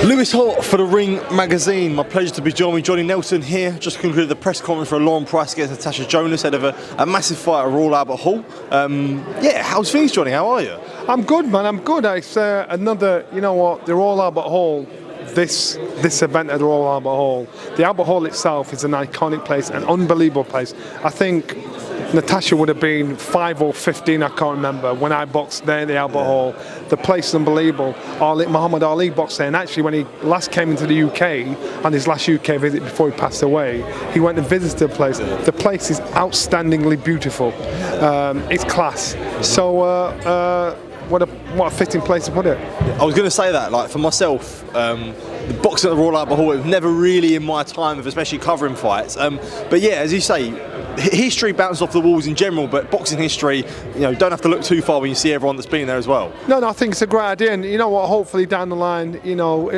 Lewis Hart for the Ring magazine. My pleasure to be joined with Johhny Nelson here. Just concluded the press conference for Lauren Price against Natasha Jonas ahead of a massive fight at Royal Albert Hall. Yeah, how's things, Johhny? How are you? I'm good, man. I'm good. It's another, you know what, the Royal Albert Hall. This event at the Royal Albert Hall. The Albert Hall itself is an iconic place, an unbelievable place. I think Natasha would have been 5 or 15, I can't remember, when I boxed there at the Albert Hall. The place is unbelievable. Muhammad Ali boxed there, and actually when he last came into the UK, on his last UK visit before he passed away, he went and visited the place. The place is outstandingly beautiful. It's class. So what a fitting place to put it. I was going to say that, like for myself, the boxing at the Royal Albert Hall, it was never really in my time of especially covering fights. But yeah, as you say, history bounces off the walls in general, but boxing history, you know, don't have to look too far when you see everyone that's been there as well. No, I think it's a great idea, and you know what? Hopefully down the line, you know,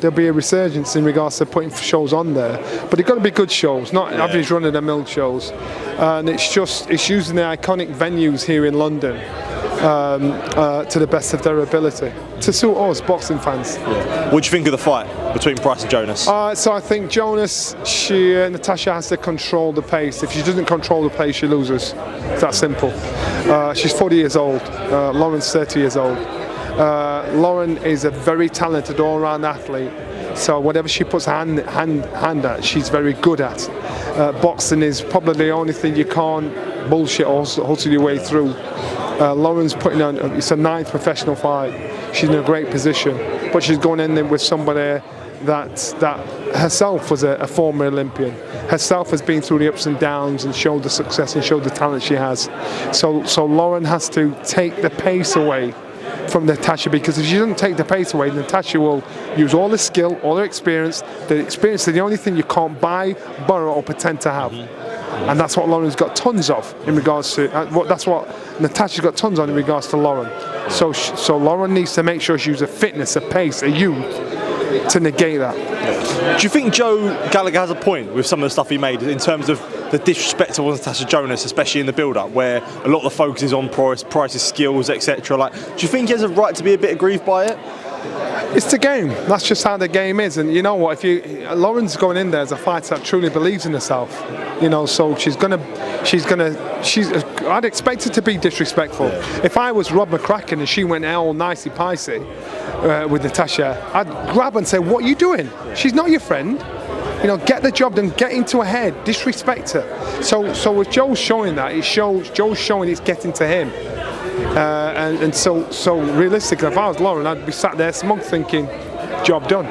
there'll be a resurgence in regards to putting shows on there. But they've got to be good shows, not average run-of-the-mill shows. And it's using the iconic venues here in London to the best of their ability to suit us boxing fans. What do you think of the fight between Price and Jonas? So I think Jonas, Natasha has to control the pace. If she doesn't control the pace, she loses. It's that simple. She's 40 years old. Lauren's 30 years old. Lauren is a very talented all-round athlete. So whatever she puts her hand at, she's very good at. Boxing is probably the only thing you can't bullshit or hustle your way through. Lauren's putting on, it's a 9th professional fight. She's in a great position, but she's going in there with somebody that herself was a former Olympian. Herself has been through the ups and downs and showed the success and showed the talent she has. So Lauren has to take the pace away from Natasha, because if she doesn't take the pace away, Natasha will use all the skill, all her experience. The experience is the only thing you can't buy, borrow, or pretend to have. And that's what Lauren's got tons of in regards to, that's what Natasha's got tons on in regards to Lauren. So Lauren needs to make sure she uses a fitness, a pace, a youth to negate that. Do you think Joe Gallagher has a point with some of the stuff he made in terms of the disrespect towards Natasha Jonas, especially in the build-up, where a lot of the focus is on Price's skills, etc.? Like, do you think he has a right to be a bit aggrieved by it? It's the game. That's just how the game is. And you know what? Lauren's going in there as a fighter that truly believes in herself. You know, so I'd expect her to be disrespectful. Yeah. If I was Rob McCracken and she went all nicey-picey with Natasha, I'd grab her and say, "What are you doing? She's not your friend. You know, get the job done, get into her head, disrespect her." So with Joe's showing that, Joe's showing it's getting to him. And so realistically, if I was Lauren, I'd be sat there smug thinking, job done.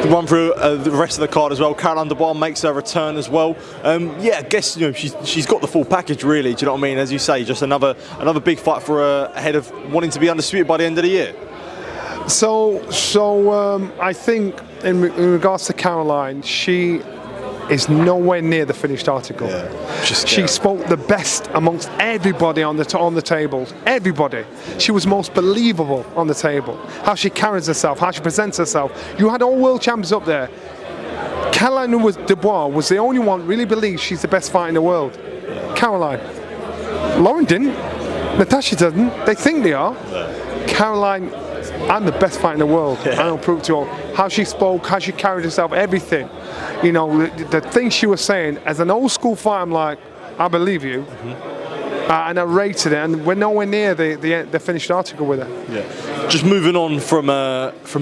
Run through the rest of the card as well. Caroline Dubois makes her return as well. Yeah, I guess, you know, she's got the full package really. Do you know what I mean? As you say, just another big fight for her ahead of wanting to be undisputed by the end of the year. So I think in regards to Caroline, she is nowhere near the finished article. Yeah. She spoke the best amongst everybody on the table. Everybody. She was most believable on the table. How she carries herself, how she presents herself. You had all world champions up there. Caroline Dubois was the only one really believes she's the best fighter in the world. Yeah. Caroline. Lauren didn't. Natasha doesn't. They think they are. Yeah. Caroline, I'm the best fighter in the world. Yeah. And I'll prove to you all. How she spoke, how she carried herself, everything. You know, the things she was saying, as an old school fighter, I'm like, I believe you. And I rated it, and we're nowhere near the finished article with her. Yeah. Just moving on from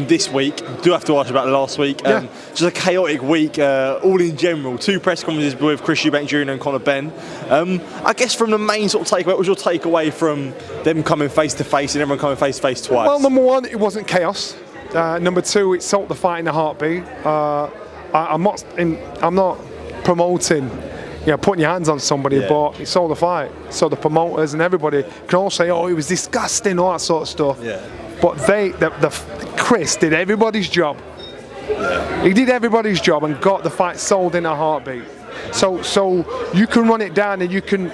this week, do have to ask about last week. Just a chaotic week, all in general. 2 press conferences with Chris Eubank Jr. and Conor Benn. I guess from the main sort of takeaway, what was your takeaway from them coming face to face and everyone coming face to face twice? Well, number 1, it wasn't chaos. Number 2, it sold the fight in a heartbeat. I'm not promoting, you know, putting your hands on somebody, but it sold the fight. So the promoters and everybody can all say, "Oh, it was disgusting," all that sort of stuff. Yeah. But Chris did everybody's job. Yeah. He did everybody's job and got the fight sold in a heartbeat. So you can run it down and you can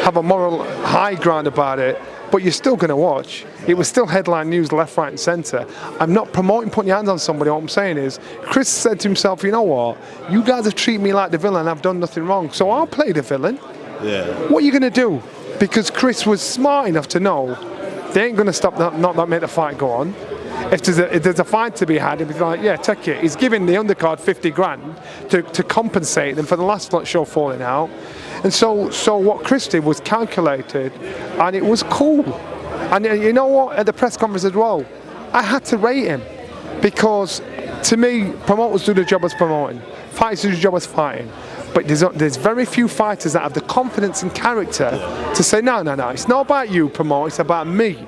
have a moral high ground about it. But you're still going to watch. It was still headline news left, right and centre. I'm not promoting putting your hands on somebody. What I'm saying is, Chris said to himself, you know what, you guys have treated me like the villain, I've done nothing wrong, so I'll play the villain. Yeah. What are you going to do? Because Chris was smart enough to know they ain't going to stop not make the fight go on. If there's a fight to be had, he'd be like, yeah, take it. He's giving the undercard 50 grand to compensate them for the last show falling out. And so what Chris did was calculated, and it was cool. And you know what? At the press conference as well, I had to rate him, because to me, promoters do the job as promoting, fighters do the job as fighting. But there's very few fighters that have the confidence and character to say, no, it's not about you, promoter, it's about me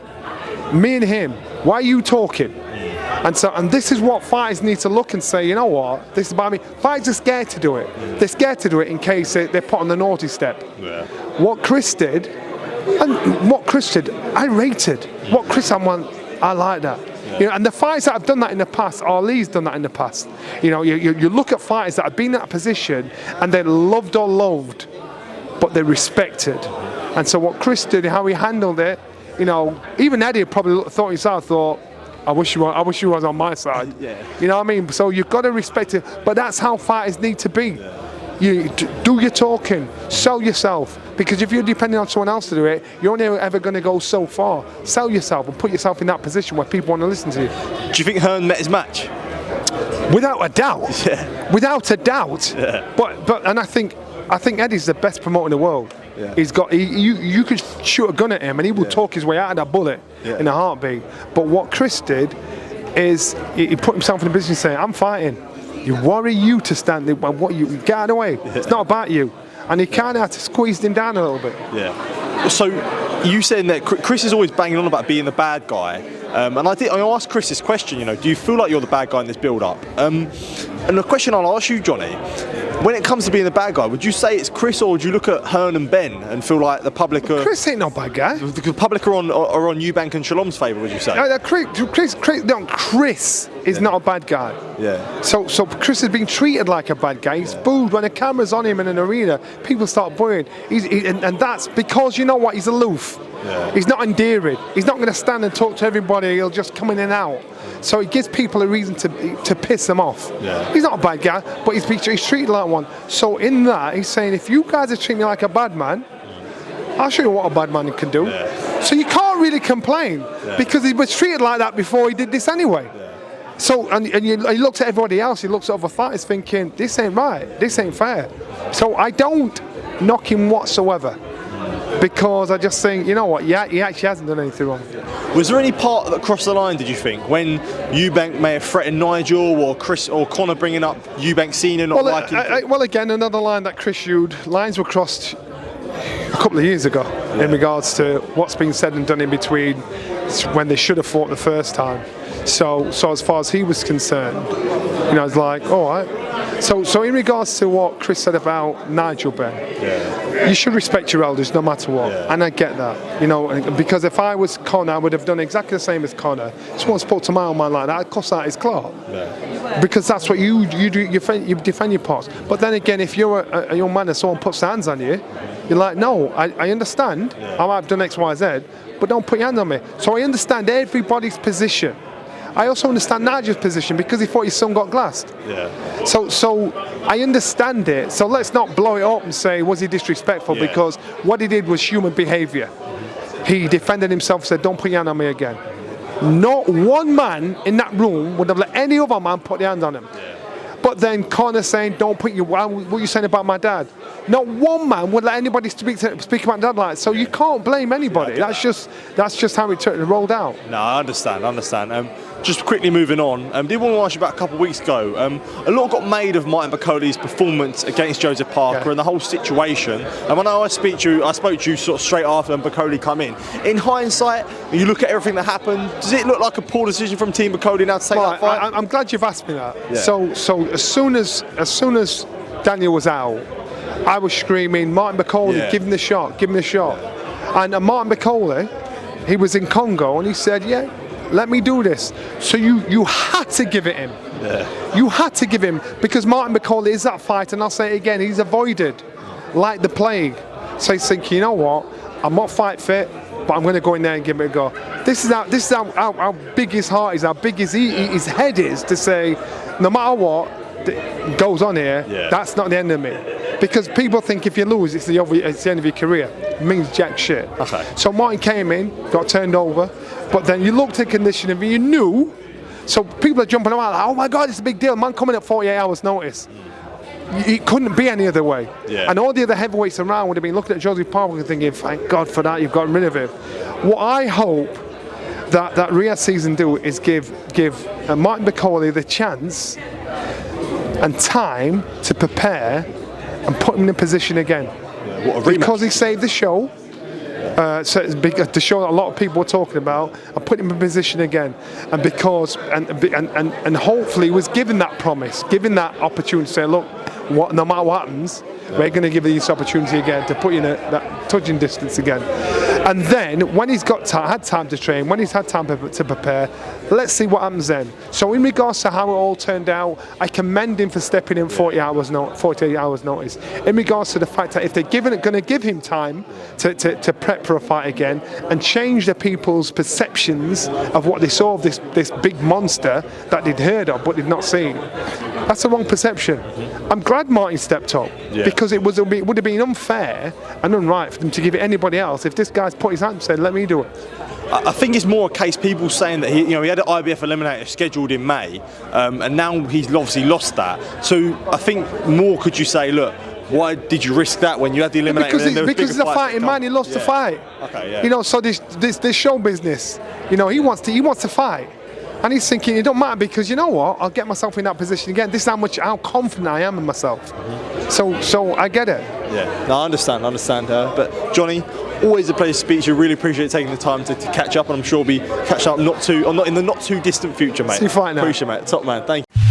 and him. Why are you talking? And this is what fighters need to look and say, you know what, this is about me. Fighters are scared to do it. They're scared to do it in case they're put on the naughty step. Yeah. What Chris did, I rated. What Chris I like that. Yeah. You know, and the fighters that have done that in the past, Ali's done that in the past. You know, you look at fighters that have been in that position and they're loved or loathed, but they're respected. And so what Chris did, how he handled it, you know, even Eddie probably thought, I wish you was on my side. Yeah. You know what I mean? So you've got to respect it, but that's how fighters need to be. Yeah. You do your talking, sell yourself, because if you're depending on someone else to do it, you're only ever going to go so far. Sell yourself and put yourself in that position where people want to listen to you. Do you think Hearn met his match? Without a doubt. Yeah. Without a doubt. Yeah. But I think Eddie's the best promoter in the world. Yeah. He's got you could shoot a gun at him and he will talk his way out of that bullet in a heartbeat. But what Chris did is he put himself in a position saying, I'm fighting. You worry you to stand there, what you get out of the way. Yeah. It's not about you. And he kind of had to squeeze him down a little bit. Yeah. So you saying that Chris is always banging on about being the bad guy. And I asked Chris this question, you know, do you feel like you're the bad guy in this build-up? And the question I'll ask you, Johhny, when it comes to being the bad guy, would you say it's Chris, or would you look at Hearn and Benn and feel like the public are... Chris ain't no bad guy. The public are on Eubank and Shalom's favour, would you say? Chris is not a bad guy. Yeah. So Chris is being treated like a bad guy. He's booed. When the camera's on him in an arena, people start booing. And that's because, you know what, he's aloof. Yeah. He's not endearing. He's not going to stand and talk to everybody. He'll just come in and out. So it gives people a reason to piss him off. Yeah. He's not a bad guy, but he's treated like one. So in that, he's saying, if you guys are treating me like a bad man, I'll show you what a bad man can do. Yeah. So you can't really complain, because he was treated like that before he did this anyway. Yeah. So and he looks at everybody else, he looks at other fighters thinking, this ain't right, this ain't fair. So I don't knock him whatsoever, because I just think, you know what, he actually hasn't done anything wrong. Was there any part that crossed the line, did you think, when Eubank may have threatened Nigel, or Chris or Conor bringing up Eubank Senior not liking... Well, again, another line that Chris used, lines were crossed a couple of years ago in regards to what's been said and done in between when they should have fought the first time. So as far as he was concerned, you know, it's like, all right. So in regards to what Chris said about Nigel Benn, you should respect your elders no matter what, and I get that, you know, because if I was Conor, I would have done exactly the same as Conor. Someone spoke to my old man like that, I'd cuss out his clock, because that's what you do. You defend your parts. But then again, if you're a young man and someone puts their hands on you, you're like, no, I understand. I might have done X, Y, Z, but don't put your hands on me. So I understand everybody's position. I also understand Nigel's position, because he thought his son got glassed. Yeah. So I understand it. So let's not blow it up and say, was he disrespectful? Because what he did was human behaviour. He defended himself, said, don't put your hand on me again. Not one man in that room would have let any other man put their hand on him. Yeah. But then Conor saying, don't put your... What are you saying about my dad? Not one man would let anybody speak about dad like that. So you can't blame anybody. That's just how it rolled out. No, I understand. Just quickly moving on, did want to ask you about a couple of weeks ago. A lot got made of Martin Bakole's performance against Joseph Parker and the whole situation. And when I spoke to you sort of straight after Bakole come in. In hindsight, when you look at everything that happened, does it look like a poor decision from Team Bakole now to take that fight? I'm glad you've asked me that. Yeah. So as soon as Daniel was out, I was screaming, Martin Bakole, give him the shot, give him the shot. Yeah. And Martin Bakole, he was in Congo, and he said, let me do this. So you had to give it him. Yeah. You had to give him, because Martin Bakole is that fighter, and I'll say it again, he's avoided like the plague. So he's thinking, you know what, I'm not fight fit, but I'm going to go in there and give it a go. This is how big his heart is, how big his head is, to say, no matter what goes on here, that's not the end of me. Because people think if you lose, it's the end of your career. It means jack shit. Okay. So Martin came in, got turned over. But then you looked at conditioning and you knew. So people are jumping around like, oh my God, it's a big deal. Man coming at 48 hours notice. It couldn't be any other way. Yeah. And all the other heavyweights around would have been looking at Joseph Parker thinking, thank God for that, you've gotten rid of him. What I hope that Riyadh season do is give Martin Bakole the chance and time to prepare and put him in a position again. Yeah, what a rematch. Because he saved the show. So it's big, the show that a lot of people were talking about, and put him in position again, and because and hopefully was given that promise, given that opportunity to say, look, no matter what happens, we're going to give you this opportunity again to put you in that touching distance again. And then when he's had time to train, when he's had time to prepare, let's see what happens then. So in regards to how it all turned out, I commend him for stepping in 48 hours notice. In regards to the fact that if they're going to give him time to prep for a fight again and change the people's perceptions of what they saw of this big monster that they'd heard of but they'd not seen, that's the wrong perception. I'm glad Martin stepped up because it would have been unfair and unright for them to give it anybody else if this guy's put his hand and said, let me do it. I think it's more a case people saying that he had an IBF eliminator scheduled in May, and now he's obviously lost that. So I think more could you say, look, why did you risk that when you had the eliminator? Because he's a fighting man, he lost the fight. Okay, yeah. So this show business, he wants to fight. And he's thinking, it don't matter because you know what? I'll get myself in that position again. This is how confident I am in myself. So I get it. Yeah, no, I understand. But Johhny, always a pleasure to speak to you. Really appreciate taking the time to catch up, and I'm sure we'll be catching up in the not too distant future, mate. See you fight now. Appreciate it, mate. Top man. Thank you.